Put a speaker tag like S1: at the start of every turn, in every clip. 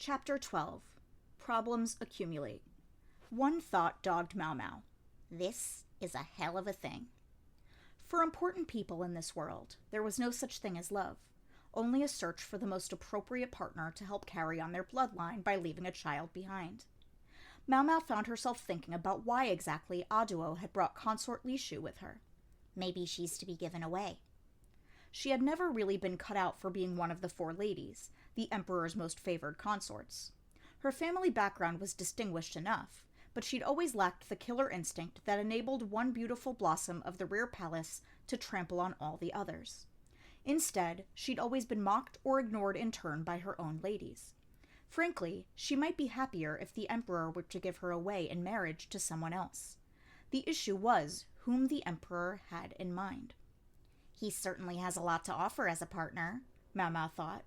S1: Chapter 12. Problems Accumulate. One thought dogged Mau Mau. This is a hell of a thing. For important people in this world, there was no such thing as love, only a search for the most appropriate partner to help carry on their bloodline by leaving a child behind. Mau Mau found herself thinking about why exactly Aduo had brought consort Lishu with her. Maybe she's to be given away. She had never really been cut out for being one of the four ladies, the emperor's most favored consorts. Her family background was distinguished enough, but she'd always lacked the killer instinct that enabled one beautiful blossom of the rear palace to trample on all the others. Instead, she'd always been mocked or ignored in turn by her own ladies. Frankly, she might be happier if the emperor were to give her away in marriage to someone else. The issue was whom the emperor had in mind. He certainly has a lot to offer as a partner, Mau Mau thought,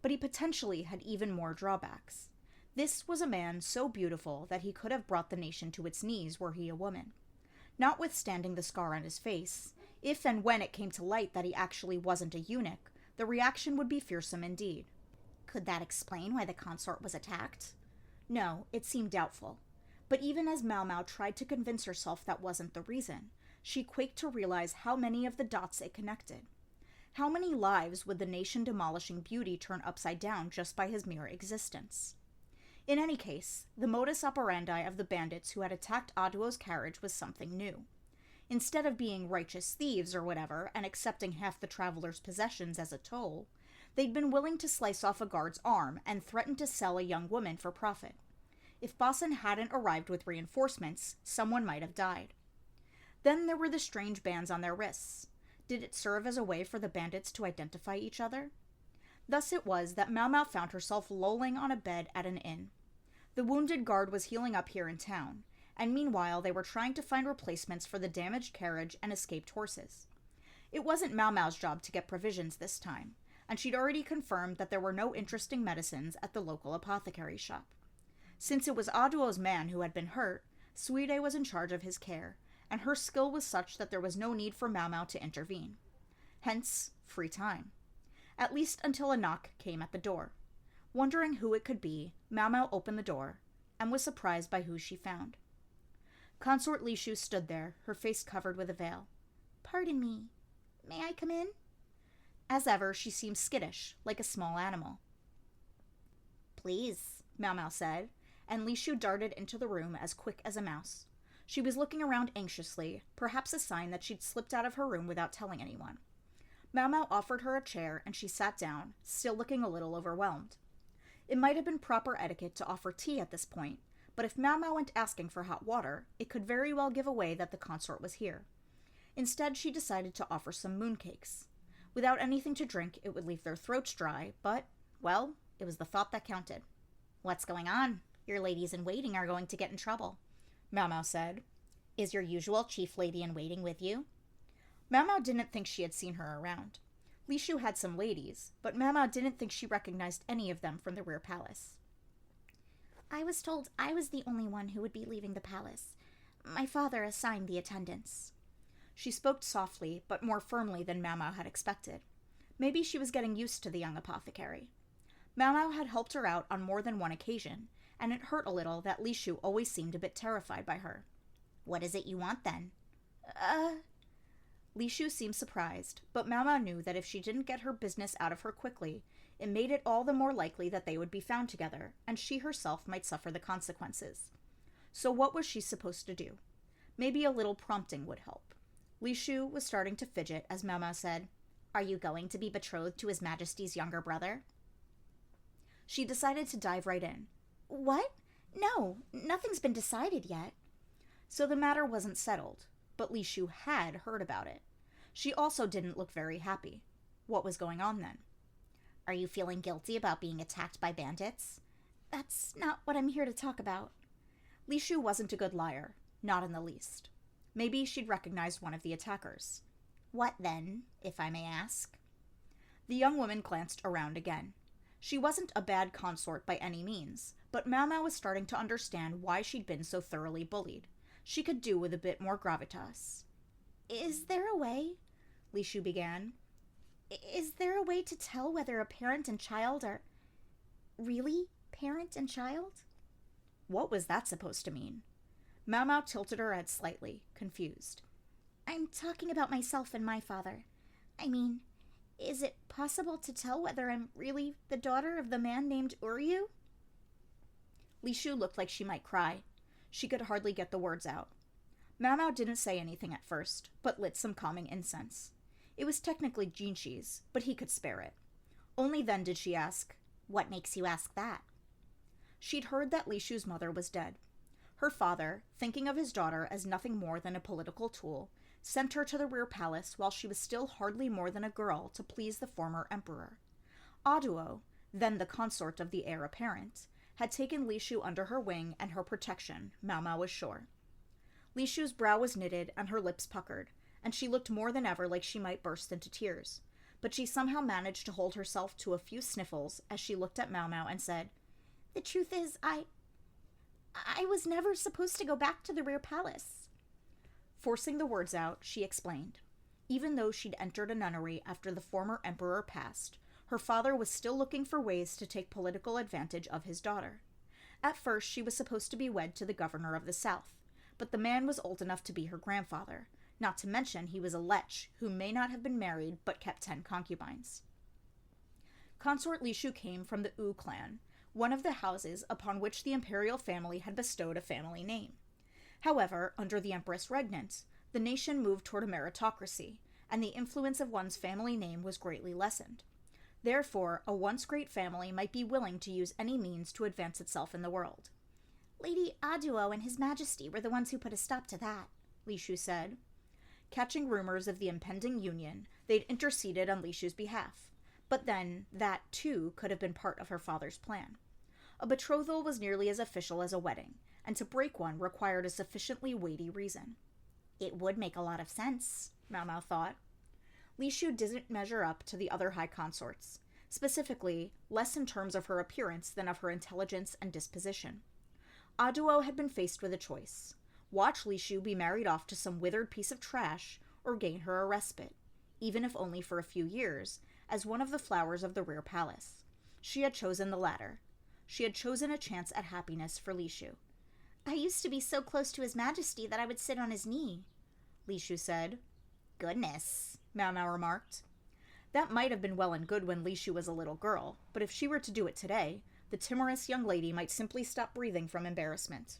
S1: but he potentially had even more drawbacks. This was a man so beautiful that he could have brought the nation to its knees were he a woman. Notwithstanding the scar on his face, if and when it came to light that he actually wasn't a eunuch, the reaction would be fearsome indeed. Could that explain why the consort was attacked? No, it seemed doubtful. But even as Mau Mau tried to convince herself that wasn't the reason, she quaked to realize how many of the dots it connected. How many lives would the nation-demolishing beauty turn upside down just by his mere existence? In any case, the modus operandi of the bandits who had attacked Aduo's carriage was something new. Instead of being righteous thieves or whatever and accepting half the traveler's possessions as a toll, they'd been willing to slice off a guard's arm and threaten to sell a young woman for profit. If Bosson hadn't arrived with reinforcements, someone might have died. Then there were the strange bands on their wrists. Did it serve as a way for the bandits to identify each other? Thus it was that Mau Mau found herself lolling on a bed at an inn. The wounded guard was healing up here in town, and meanwhile they were trying to find replacements for the damaged carriage and escaped horses. It wasn't Mau Mau's job to get provisions this time, and she'd already confirmed that there were no interesting medicines at the local apothecary shop. Since it was Aduo's man who had been hurt, Suide was in charge of his care, and her skill was such that there was no need for Mau Mau to intervene. Hence, free time. At least until a knock came at the door. Wondering who it could be, Mau Mau opened the door, and was surprised by who she found. Consort Lishu stood there, her face covered with a veil. "Pardon me. May I come in?" As ever, she seemed skittish, like a small animal. "Please," Mau Mau said, and Lishu darted into the room as quick as a mouse. She was looking around anxiously, perhaps a sign that she'd slipped out of her room without telling anyone. Mau Mau offered her a chair, and she sat down, still looking a little overwhelmed. It might have been proper etiquette to offer tea at this point, but if Mau Mau went asking for hot water, it could very well give away that the consort was here. Instead, she decided to offer some mooncakes. Without anything to drink, it would leave their throats dry, but, well, it was the thought that counted. "What's going on? Your ladies-in-waiting are going to get in trouble," Mau Mau said. "Is your usual chief lady-in-waiting with you?" Mau Mau didn't think she had seen her around. Lishu had some ladies, but Mau Mau didn't think she recognized any of them from the rear palace. "I was told I was the only one who would be leaving the palace. My father assigned the attendants." She spoke softly, but more firmly than Mau Mau had expected. Maybe she was getting used to the young apothecary. Mau Mau had helped her out on more than one occasion, and it hurt a little that Lishu always seemed a bit terrified by her. "What is it you want, then?" Lishu seemed surprised, but Mau Mau knew that if she didn't get her business out of her quickly, it made it all the more likely that they would be found together, and she herself might suffer the consequences. So what was she supposed to do? Maybe a little prompting would help. Lishu was starting to fidget as Mau Mau said, "Are you going to be betrothed to His Majesty's younger brother?" She decided to dive right in. "What? No, nothing's been decided yet." So the matter wasn't settled, but Lishu had heard about it. She also didn't look very happy. What was going on then? "Are you feeling guilty about being attacked by bandits?" "That's not what I'm here to talk about." Lishu wasn't a good liar, not in the least. Maybe she'd recognized one of the attackers. "What then, if I may ask?" The young woman glanced around again. She wasn't a bad consort by any means, but Mau Mau was starting to understand why she'd been so thoroughly bullied. She could do with a bit more gravitas. "Is there a way?" Lishu began. "Is there a way to tell whether a parent and child are really parent and child? What was that supposed to mean? Mau Mau tilted her head slightly, confused. I'm talking about myself and my father. I mean, is it possible to tell whether I'm really the daughter of the man named Uryu? Li Shu looked like she might cry. She could hardly get the words out. Mau Mau didn't say anything at first, but lit some calming incense. It was technically Jinshi's, but he could spare it. Only then did she ask, "What makes you ask that?" She'd heard that Li Shu's mother was dead. Her father, thinking of his daughter as nothing more than a political tool, sent her to the rear palace while she was still hardly more than a girl to please the former emperor. Aduo, then the consort of the heir apparent, had taken Li Shu under her wing and her protection, Mau Mau was sure. Li Shu's brow was knitted and her lips puckered, and she looked more than ever like she might burst into tears. But she somehow managed to hold herself to a few sniffles as she looked at Mau Mau and said, "The truth is, I was never supposed to go back to the rear palace." Forcing the words out, she explained. Even though she'd entered a nunnery after the former emperor passed, her father was still looking for ways to take political advantage of his daughter. At first, she was supposed to be wed to the governor of the south, but the man was old enough to be her grandfather, not to mention he was a lech who may not have been married but kept 10 concubines. Consort Li Shu came from the Wu clan, one of the houses upon which the imperial family had bestowed a family name. However, under the Empress Regnant, the nation moved toward a meritocracy, and the influence of one's family name was greatly lessened. Therefore, a once great family might be willing to use any means to advance itself in the world. "Lady Aduo and His Majesty were the ones who put a stop to that," Li Shu said. Catching rumors of the impending union, they'd interceded on Li Shu's behalf. But then, that, too, could have been part of her father's plan. A betrothal was nearly as official as a wedding, and to break one required a sufficiently weighty reason. It would make a lot of sense, Mau Mau thought. Li Shu didn't measure up to the other high consorts, specifically, less in terms of her appearance than of her intelligence and disposition. Aduo had been faced with a choice. Watch Li Shu be married off to some withered piece of trash, or gain her a respite, even if only for a few years, as one of the flowers of the rear palace. She had chosen the latter. She had chosen a chance at happiness for Li Shu. "I used to be so close to His Majesty that I would sit on his knee," Li Shu said. "Goodness," Mau Mau remarked. That might have been well and good when Li Shu was a little girl, but if she were to do it today, the timorous young lady might simply stop breathing from embarrassment.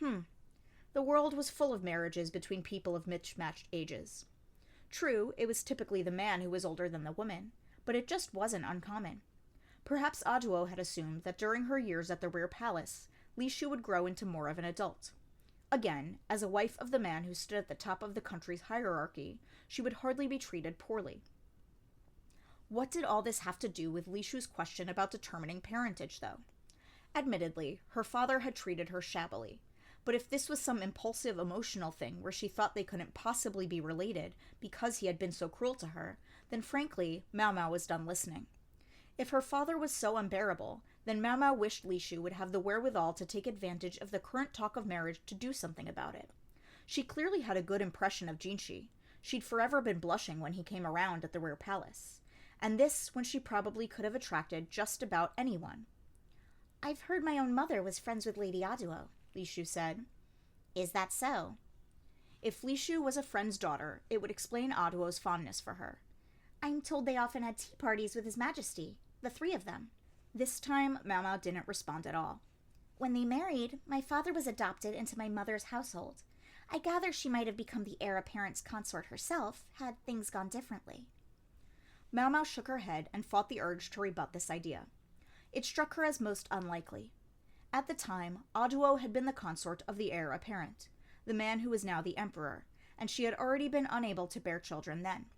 S1: The world was full of marriages between people of mismatched ages. True, it was typically the man who was older than the woman, but it just wasn't uncommon. Perhaps Aduo had assumed that during her years at the rear palace, Li Shu would grow into more of an adult. Again, as a wife of the man who stood at the top of the country's hierarchy, she would hardly be treated poorly. What did all this have to do with Li Shu's question about determining parentage, though? Admittedly, her father had treated her shabbily, but if this was some impulsive emotional thing where she thought they couldn't possibly be related because he had been so cruel to her, then frankly, Mau Mau was done listening. If her father was so unbearable, then Mau Mau wished Li Shu would have the wherewithal to take advantage of the current talk of marriage to do something about it. She clearly had a good impression of Jinshi. She'd forever been blushing when he came around at the rear palace. And this when she probably could have attracted just about anyone. "I've heard my own mother was friends with Lady Aduo," Li Shu said. "Is that so?" If Li Shu was a friend's daughter, it would explain Aduo's fondness for her. "I'm told they often had tea parties with His Majesty, the 3 of them." This time, Mau Mau didn't respond at all. "When they married, my father was adopted into my mother's household. I gather she might have become the heir apparent's consort herself, had things gone differently." Mau Mau shook her head and fought the urge to rebut this idea. It struck her as most unlikely. At the time, Aduo had been the consort of the heir apparent, the man who was now the emperor, and she had already been unable to bear children then.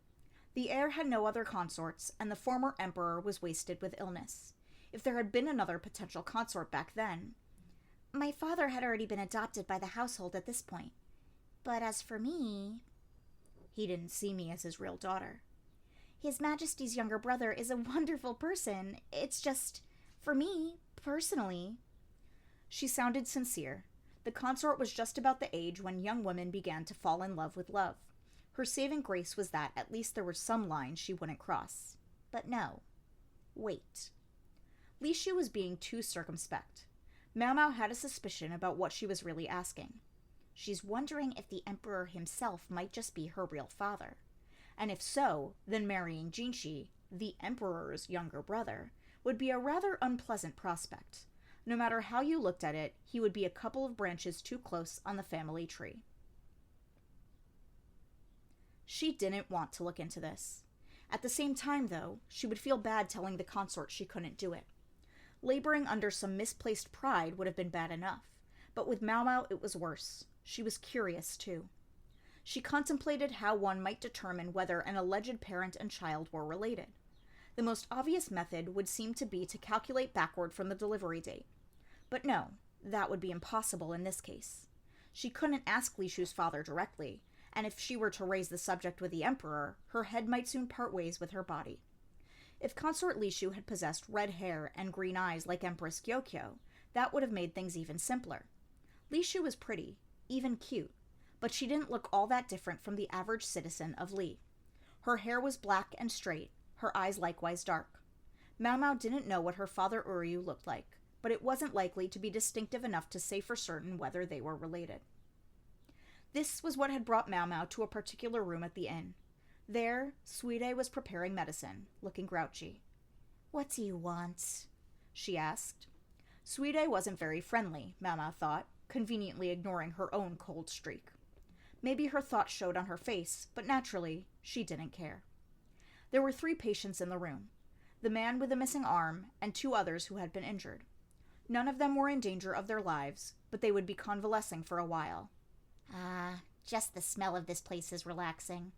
S1: The heir had no other consorts, and the former emperor was wasted with illness. If there had been another potential consort back then... "My father had already been adopted by the household at this point. But as for me..." "He didn't see me as his real daughter." "His Majesty's younger brother is a wonderful person. It's just, for me, personally..." She sounded sincere. The consort was just about the age when young women began to fall in love with love. Her saving grace was that at least there were some lines she wouldn't cross. But no. Wait. Li Shu was being too circumspect. Mao Mao had a suspicion about what she was really asking. She's wondering if the Emperor himself might just be her real father. And if so, then marrying Jinshi, the Emperor's younger brother, would be a rather unpleasant prospect. No matter how you looked at it, he would be a couple of branches too close on the family tree. She didn't want to look into this. At the same time, though, she would feel bad telling the consort she couldn't do it. Laboring under some misplaced pride would have been bad enough, but with Mao Mao it was worse. She was curious, too. She contemplated how one might determine whether an alleged parent and child were related. The most obvious method would seem to be to calculate backward from the delivery date. But no, that would be impossible in this case. She couldn't ask Li Shu's father directly, and if she were to raise the subject with the Emperor, her head might soon part ways with her body. If Consort Li Shu had possessed red hair and green eyes like Empress Gyokyo, that would have made things even simpler. Li Shu was pretty, even cute, but she didn't look all that different from the average citizen of Li. Her hair was black and straight, her eyes likewise dark. Mao Mao didn't know what her father Uryu looked like, but it wasn't likely to be distinctive enough to say for certain whether they were related. This was what had brought Mao Mao to a particular room at the inn. There, Suide was preparing medicine, looking grouchy. "What do you want?" she asked. Suide wasn't very friendly, Mao Mao thought, conveniently ignoring her own cold streak. Maybe her thought showed on her face, but naturally, she didn't care. There were 3 patients in the room, the man with the missing arm and 2 others who had been injured. None of them were in danger of their lives, but they would be convalescing for a while. Just the smell of this place is relaxing.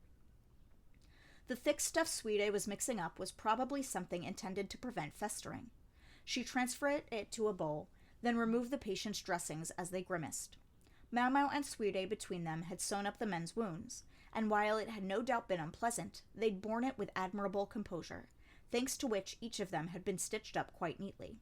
S1: The thick stuff Suide was mixing up was probably something intended to prevent festering. She transferred it to a bowl, then removed the patient's dressings as they grimaced. Mao Mao and Suide between them had sewn up the men's wounds, and while it had no doubt been unpleasant, they'd borne it with admirable composure, thanks to which each of them had been stitched up quite neatly.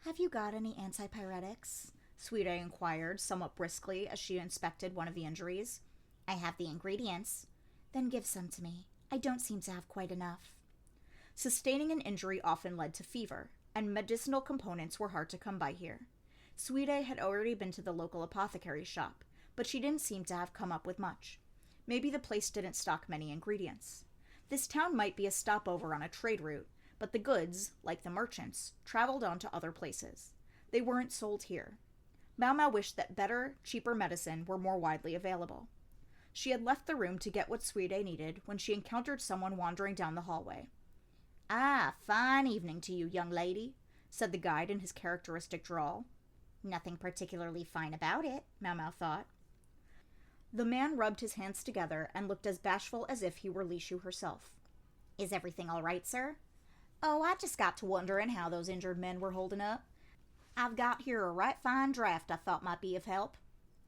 S1: "Have you got any antipyretics?" Suide inquired somewhat briskly as she inspected one of the injuries. "I have the ingredients." "Then give some to me. I don't seem to have quite enough." Sustaining an injury often led to fever, and medicinal components were hard to come by here. Suide had already been to the local apothecary shop, but she didn't seem to have come up with much. Maybe the place didn't stock many ingredients. This town might be a stopover on a trade route, but the goods, like the merchants, traveled on to other places. They weren't sold here. Mao Mao wished that better, cheaper medicine were more widely available. She had left the room to get what Suide needed when she encountered someone wandering down the hallway. "Fine evening to you, young lady," said the guide in his characteristic drawl. "Nothing particularly fine about it," Mao Mao thought. The man rubbed his hands together and looked as bashful as if he were Li Shu herself. "Is everything all right, sir?" "Oh, I just got to wondering how those injured men were holding up. I've got here a right fine draft I thought might be of help."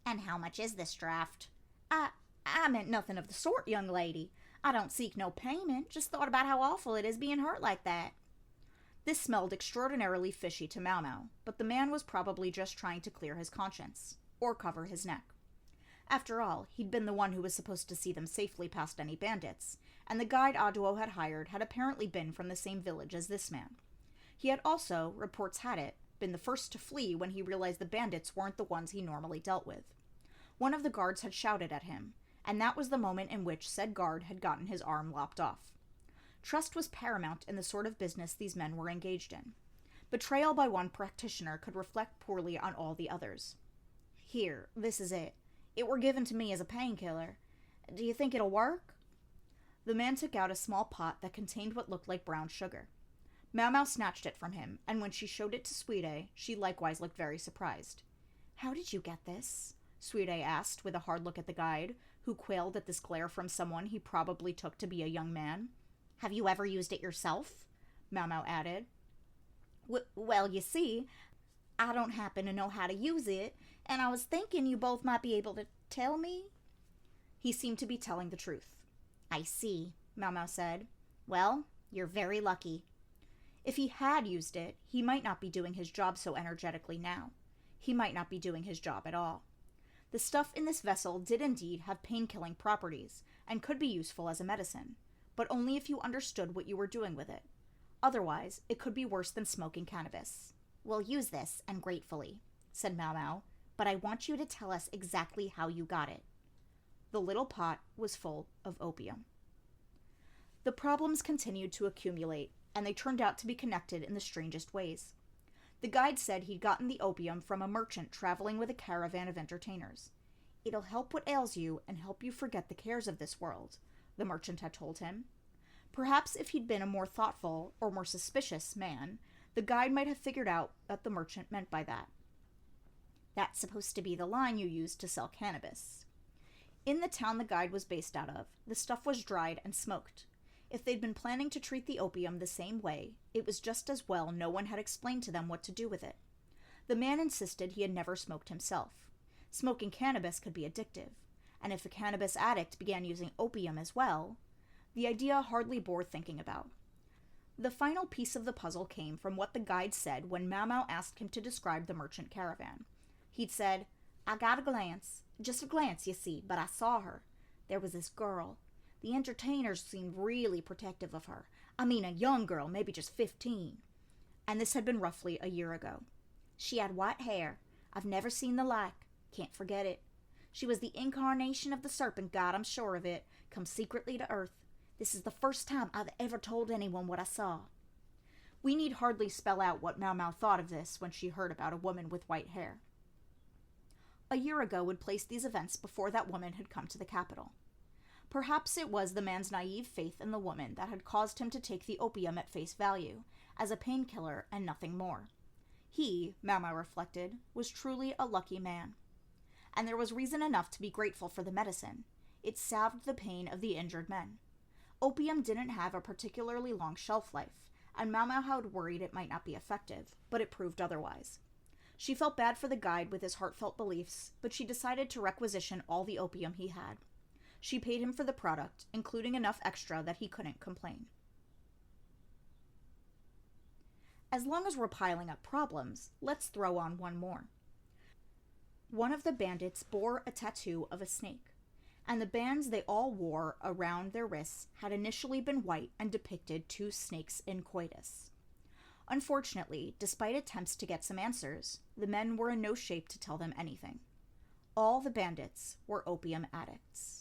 S1: "And how much is this draft?" I meant nothing of the sort, young lady. I don't seek no payment, just thought about how awful it is being hurt like that." This smelled extraordinarily fishy to Mao Mao, but the man was probably just trying to clear his conscience, or cover his neck. After all, he'd been the one who was supposed to see them safely past any bandits, and the guide Aduo had hired had apparently been from the same village as this man. He had also, reports had it, been the first to flee when he realized the bandits weren't the ones he normally dealt with. One of the guards had shouted at him, and that was the moment in which said guard had gotten his arm lopped off. Trust was paramount in the sort of business these men were engaged in. Betrayal by one practitioner could reflect poorly on all the others. "Here, this is it. It were given to me as a painkiller. Do you think it'll work?" The man took out a small pot that contained what looked like brown sugar. Mao Mao snatched it from him, and when she showed it to Suide, she likewise looked very surprised. "How did you get this?" Suide asked, with a hard look at the guide, who quailed at this glare from someone he probably took to be a young man. "Have you ever used it yourself?" Mao Mao added. Well, you see, I don't happen to know how to use it, and I was thinking you both might be able to tell me." He seemed to be telling the truth. "I see," Mao Mao said. "Well, you're very lucky." If he had used it, he might not be doing his job so energetically now. He might not be doing his job at all. The stuff in this vessel did indeed have pain-killing properties, and could be useful as a medicine, but only if you understood what you were doing with it. Otherwise, it could be worse than smoking cannabis. We'll use this, and gratefully, said Mau Mau, but I want you to tell us exactly how you got it. The little pot was full of opium. The problems continued to accumulate, and they turned out to be connected in the strangest ways. The guide said he'd gotten the opium from a merchant traveling with a caravan of entertainers. It'll help what ails you and help you forget the cares of this world, the merchant had told him. Perhaps if he'd been a more thoughtful or more suspicious man, the guide might have figured out what the merchant meant by that. That's supposed to be the line you use to sell cannabis. In the town the guide was based out of, the stuff was dried and smoked. If they'd been planning to treat the opium the same way, it was just as well no one had explained to them what to do with it. The man insisted he had never smoked himself. Smoking cannabis could be addictive, and if a cannabis addict began using opium as well, the idea hardly bore thinking about. The final piece of the puzzle came from what the guide said when Mau Mau asked him to describe the merchant caravan. He'd said, I got a glance, just a glance, you see, but I saw her. There was this girl. The entertainers seemed really protective of her. I mean, a young girl, maybe just 15. And this had been roughly a year ago. She had white hair. I've never seen the like. Can't forget it. She was the incarnation of the serpent god, I'm sure of it, come secretly to earth. This is the first time I've ever told anyone what I saw. We need hardly spell out what Mau Mau thought of this when she heard about a woman with white hair. A year ago would place these events before that woman had come to the capital. Perhaps it was the man's naive faith in the woman that had caused him to take the opium at face value, as a painkiller and nothing more. He, Mau Mau reflected, was truly a lucky man. And there was reason enough to be grateful for the medicine. It salved the pain of the injured men. Opium didn't have a particularly long shelf life, and Mau Mau had worried it might not be effective, but it proved otherwise. She felt bad for the guide with his heartfelt beliefs, but she decided to requisition all the opium he had. She paid him for the product, including enough extra that he couldn't complain. As long as we're piling up problems, let's throw on one more. One of the bandits bore a tattoo of a snake, and the bands they all wore around their wrists had initially been white and depicted two snakes in coitus. Unfortunately, despite attempts to get some answers, the men were in no shape to tell them anything. All the bandits were opium addicts.